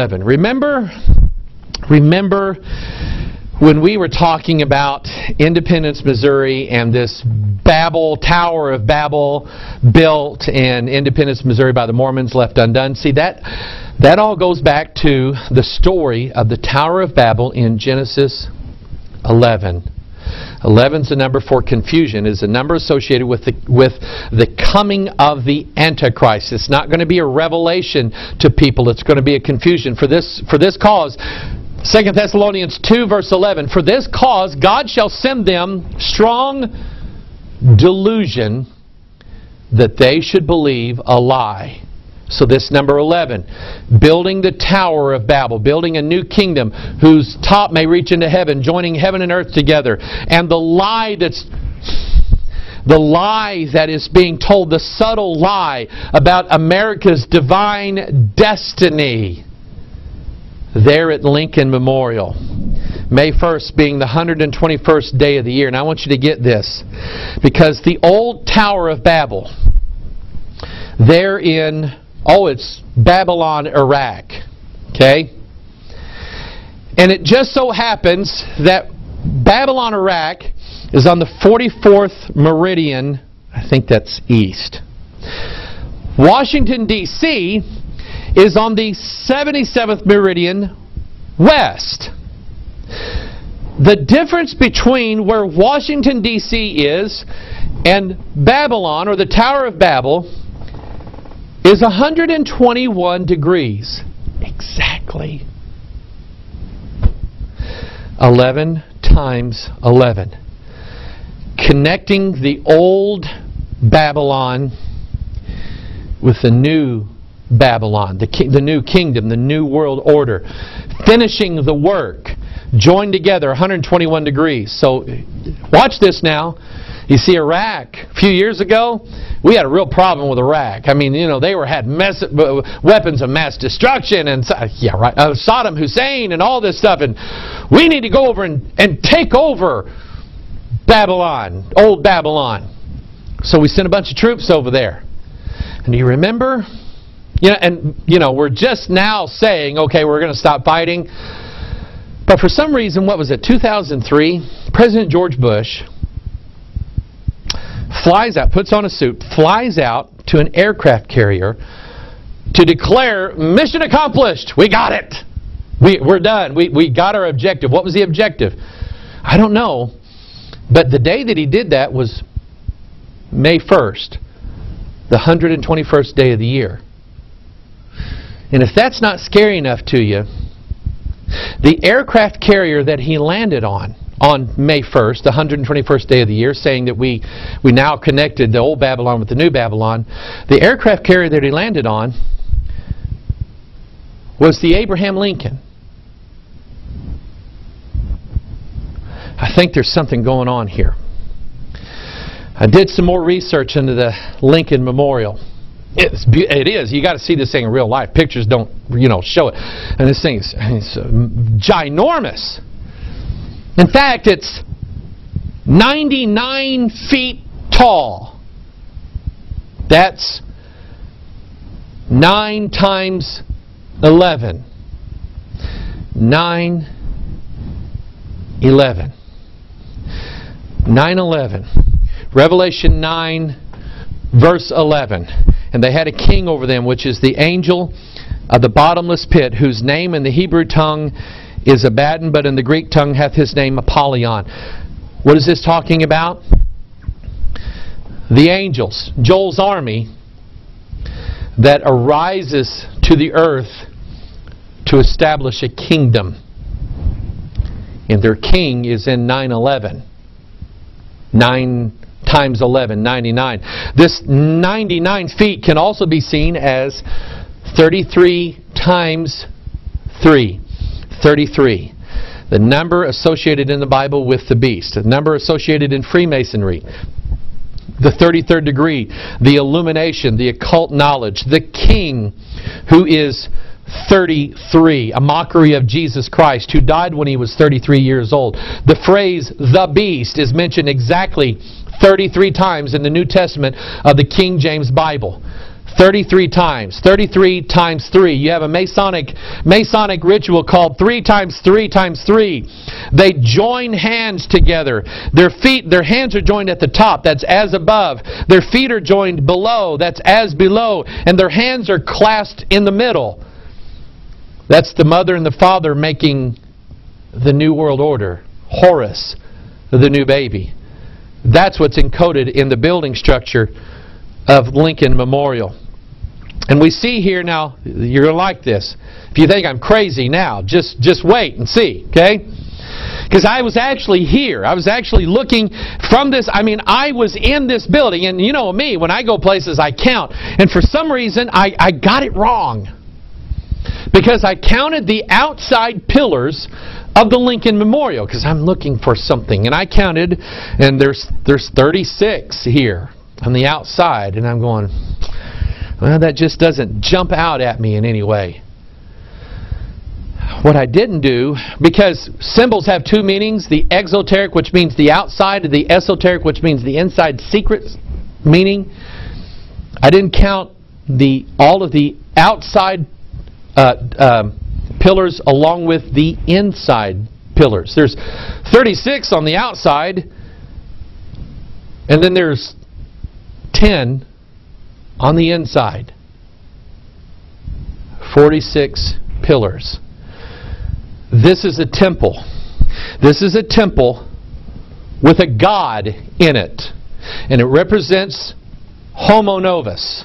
Remember when we were talking about Independence, Missouri, and this Tower of Babel built in Independence, Missouri by the Mormons, left undone? See, that all goes back to the story of the Tower of Babel in Genesis 11. 11 is a number for confusion. It's a number associated with the coming of the Antichrist. It's not going to be a revelation to people. It's going to be a confusion. For this cause, 2 Thessalonians 2 verse 11, for this cause God shall send them strong delusion that they should believe a lie. So this number 11, building the Tower of Babel, building a new kingdom whose top may reach into heaven, joining heaven and earth together. And the lie that is being told, the subtle lie about America's divine destiny, there at Lincoln Memorial. May 1st being the 121st day of the year. And I want you to get this, because the old Tower of Babel, there in... it's Babylon, Iraq. Okay? And it just so happens that Babylon, Iraq is on the 44th meridian. I think that's east. Washington, D.C. is on the 77th meridian west. The difference between where Washington, D.C. is and Babylon, or the Tower of Babel, is 121 degrees. Exactly. 11 times 11. Connecting the old Babylon with the new Babylon, the new kingdom, the new world order. Finishing the work. Joined together, 121 degrees. So, watch this now. You see, Iraq, a few years ago, we had a real problem with Iraq. I mean, they had weapons of mass destruction and Saddam Hussein and all this stuff. And we need to go over and take over Babylon, old Babylon. So we sent a bunch of troops over there. And do you remember? We're just now saying, okay, we're going to stop fighting. But for some reason, what was it, 2003, President George Bush flies out, puts on a suit, flies out to an aircraft carrier to declare, mission accomplished, we got it. We're done. We got our objective. What was the objective? I don't know. But the day that he did that was May 1st, the 121st day of the year. And if that's not scary enough to you, the aircraft carrier that he landed on May 1st, the 121st day of the year, saying that we now connected the old Babylon with the new Babylon, the aircraft carrier that he landed on was the Abraham Lincoln. I think there's something going on here. I did some more research into the Lincoln Memorial. It is. You got to see this thing in real life. Pictures don't, show it. And this thing is ginormous. In fact, it's 99 feet tall. That's 9 times 11. 9, 11. 9/11. Revelation 9, verse 11. And they had a king over them, which is the angel of the bottomless pit, whose name in the Hebrew tongue is Abaddon, but in the Greek tongue hath his name Apollyon. What is this talking about? The angels, Joel's army, that arises to the earth to establish a kingdom. And their king is in 9/11. 9 times 11, 99. This 99 feet can also be seen as 33 times 3. 33. The number associated in the Bible with the beast. The number associated in Freemasonry. The 33rd degree. The illumination. The occult knowledge. The king who is 33. A mockery of Jesus Christ, who died when he was 33 years old. The phrase, the beast, is mentioned exactly 33 times in the New Testament of the King James Bible. 33 times. 33 times 3. You have a Masonic ritual called 3 times 3 times 3. They join hands together. Their hands are joined at the top. That's as above. Their feet are joined below. That's as below. And their hands are clasped in the middle. That's the mother and the father making the New World Order. Horus, the new baby. That's what's encoded in the building structure of Lincoln Memorial. And we see here now, you're going to like this. If you think I'm crazy now, just wait and see, okay? Because I was actually here. I was actually looking from this. I mean, I was in this building. And you know me, when I go places, I count. And for some reason, I got it wrong. Because I counted the outside pillars of the Lincoln Memorial. Because I'm looking for something. And I counted, and there's 36 here on the outside. And I'm going, well, that just doesn't jump out at me in any way. What I didn't do, because symbols have two meanings, the exoteric, which means the outside, and the esoteric, which means the inside secret meaning. I didn't count all of the outside pillars along with the inside pillars. There's 36 on the outside, and then there's 10 on the inside. 46 pillars. This is a temple. This is a temple with a God in it. And it represents Homo Novus,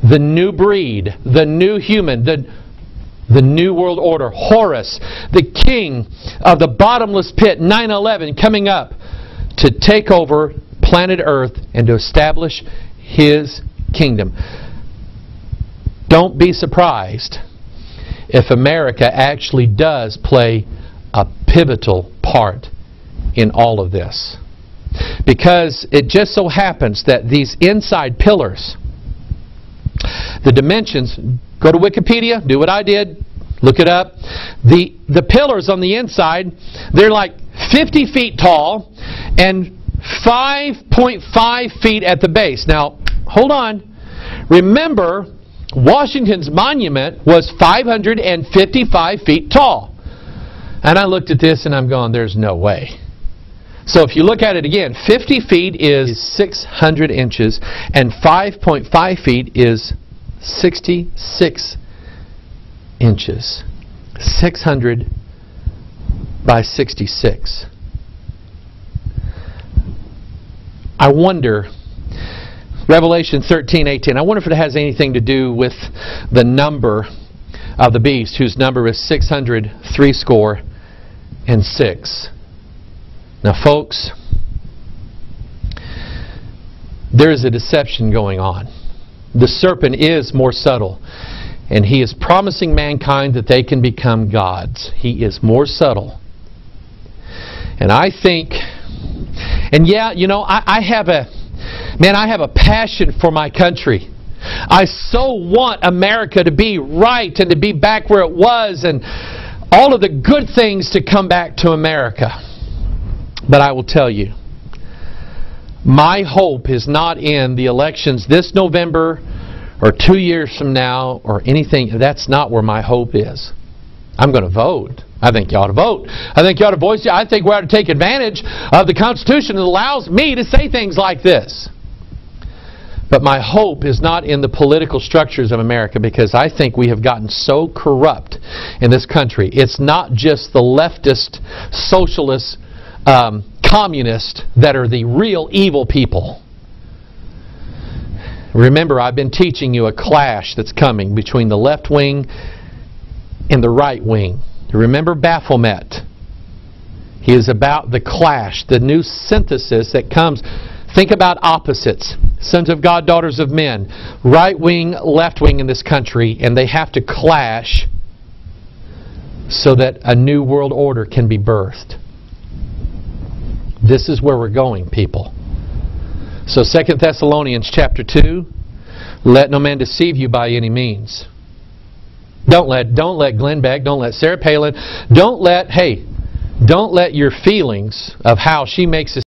the new breed, the new human, the new world order. Horus, the king of the bottomless pit, 9/11, coming up to take over planet Earth and to establish his kingdom. Don't be surprised if America actually does play a pivotal part in all of this. Because it just so happens that these inside pillars, the dimensions, go to Wikipedia, do what I did, look it up. The pillars on the inside, they're like 50 feet tall and 5.5 feet at the base. Now, hold on. Remember, Washington's monument was 555 feet tall. And I looked at this and I'm going, there's no way. So if you look at it again, 50 feet is 600 inches and 5.5 feet is 66 inches. 600 by 66. I wonder, Revelation 13:18. I wonder if it has anything to do with the number of the beast, whose number is 666. Now, folks, there is a deception going on. The serpent is more subtle, and he is promising mankind that they can become gods. He is more subtle. And I think, and yeah, you know, I have a passion for my country. I so want America to be right and to be back where it was and all of the good things to come back to America. But I will tell you, my hope is not in the elections this November or 2 years from now or anything. That's not where my hope is. I'm going to vote. I think you ought to vote. I think you ought to voice it. I think we ought to take advantage of the Constitution that allows me to say things like this. But my hope is not in the political structures of America, because I think we have gotten so corrupt in this country. It's not just the leftist, socialist, communists that are the real evil people. Remember, I've been teaching you a clash that's coming between the left wing and the right wing. Remember Baphomet. He is about the clash, the new synthesis that comes. Think about opposites. Sons of God, daughters of men. Right wing, left wing in this country, and they have to clash so that a new world order can be birthed. This is where we're going, people. So 2 Thessalonians chapter 2, let no man deceive you by any means. Don't let Glenn Beck, don't let Sarah Palin, don't let your feelings of how she makes us